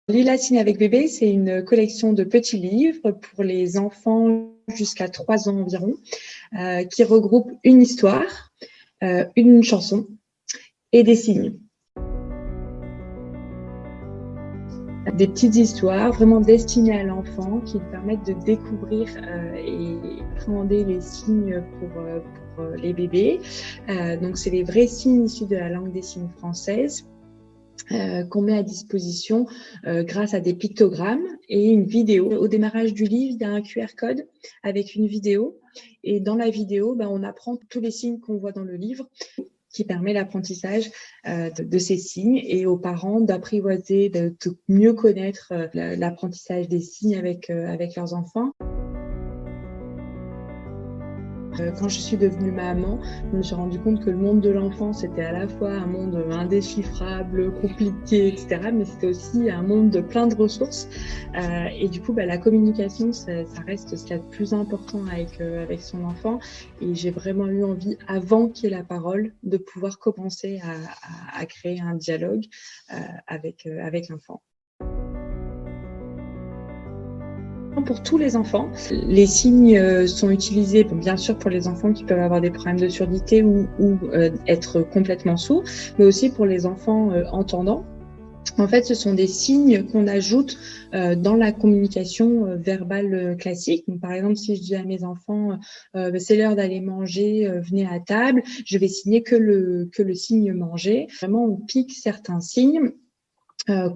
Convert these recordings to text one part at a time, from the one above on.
Lila signe avec bébé, c'est une collection de petits livres pour les enfants jusqu'à 3 ans environ, qui regroupe une histoire, une chanson et des signes. Des petites histoires vraiment destinées à l'enfant qui lui permettent de découvrir et appréhender les signes pour les bébés. Donc, c'est les vrais signes issus de la langue des signes française. Qu'on met à disposition grâce à des pictogrammes et une vidéo. Au démarrage du livre, il y a un QR code avec une vidéo. Et dans la vidéo, on apprend tous les signes qu'on voit dans le livre, qui permet l'apprentissage de ces signes et aux parents d'apprivoiser, de mieux connaître l'apprentissage des signes avec leurs enfants. Quand je suis devenue maman, je me suis rendu compte que le monde de l'enfance était à la fois un monde indéchiffrable, compliqué, etc., mais c'était aussi un monde de plein de ressources. Et du coup, la communication, ça reste ce qu'il y a de plus important avec son enfant. Et j'ai vraiment eu envie, avant qu'il y ait la parole, de pouvoir commencer à créer un dialogue avec l'enfant. Pour tous les enfants, les signes sont utilisés bien sûr pour les enfants qui peuvent avoir des problèmes de surdité ou être complètement sourds, mais aussi pour les enfants entendants. En fait, ce sont des signes qu'on ajoute dans la communication verbale classique. Donc, par exemple, si je dis à mes enfants c'est l'heure d'aller manger, venez à table, je vais signer que le signe manger. Vraiment, on pique certains signes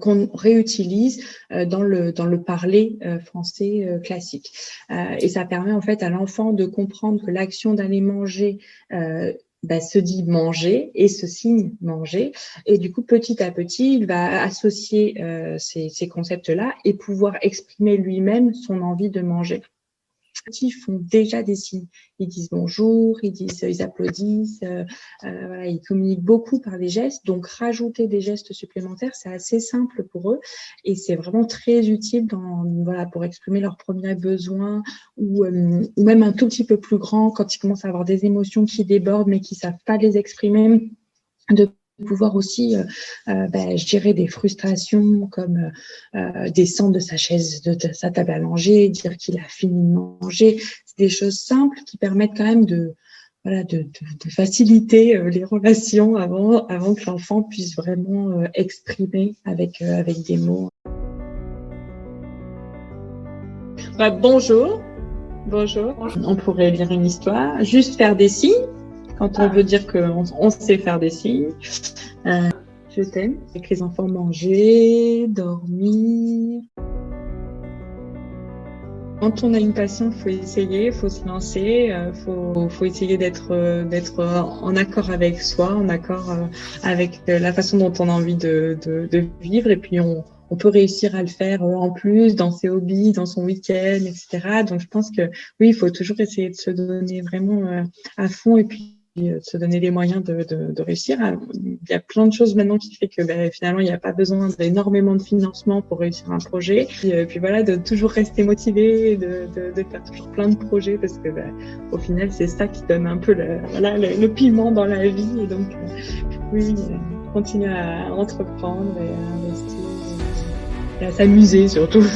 qu'on réutilise dans le parler français classique. Et ça permet en fait à l'enfant de comprendre que l'action d'aller manger se dit manger et ce signe manger. Et du coup, petit à petit, il va associer ces concepts-là et pouvoir exprimer lui-même son envie de manger. Ils font déjà des signes. Ils disent bonjour, ils applaudissent, ils communiquent beaucoup par les gestes. Donc, rajouter des gestes supplémentaires, c'est assez simple pour eux et c'est vraiment très utile pour exprimer leurs premiers besoins ou même un tout petit peu plus grand quand ils commencent à avoir des émotions qui débordent mais qui ne savent pas les exprimer. De pouvoir aussi, je dirais, des frustrations comme descendre de sa chaise, de sa table à manger, dire qu'il a fini de manger. C'est des choses simples qui permettent quand même de faciliter les relations avant que l'enfant puisse vraiment exprimer avec des mots. Bonjour. On pourrait lire une histoire, juste faire des signes. Quand on veut dire qu'on sait faire des signes. Je t'aime. Avec les enfants, manger, dormir. Quand on a une passion, il faut essayer, il faut se lancer, faut essayer d'être en accord avec soi, en accord avec la façon dont on a envie de vivre. Et puis, on peut réussir à le faire en plus dans ses hobbies, dans son week-end, etc. Donc, je pense que oui, il faut toujours essayer de se donner vraiment à fond et puis se donner les moyens de réussir. Il y a plein de choses maintenant qui fait que finalement il n'y a pas besoin d'énormément de financement pour réussir un projet. Puis voilà, de toujours rester motivé, de faire toujours plein de projets parce que au final c'est ça qui donne un peu le piment dans la vie. Et donc continuer à entreprendre et à investir et à s'amuser surtout.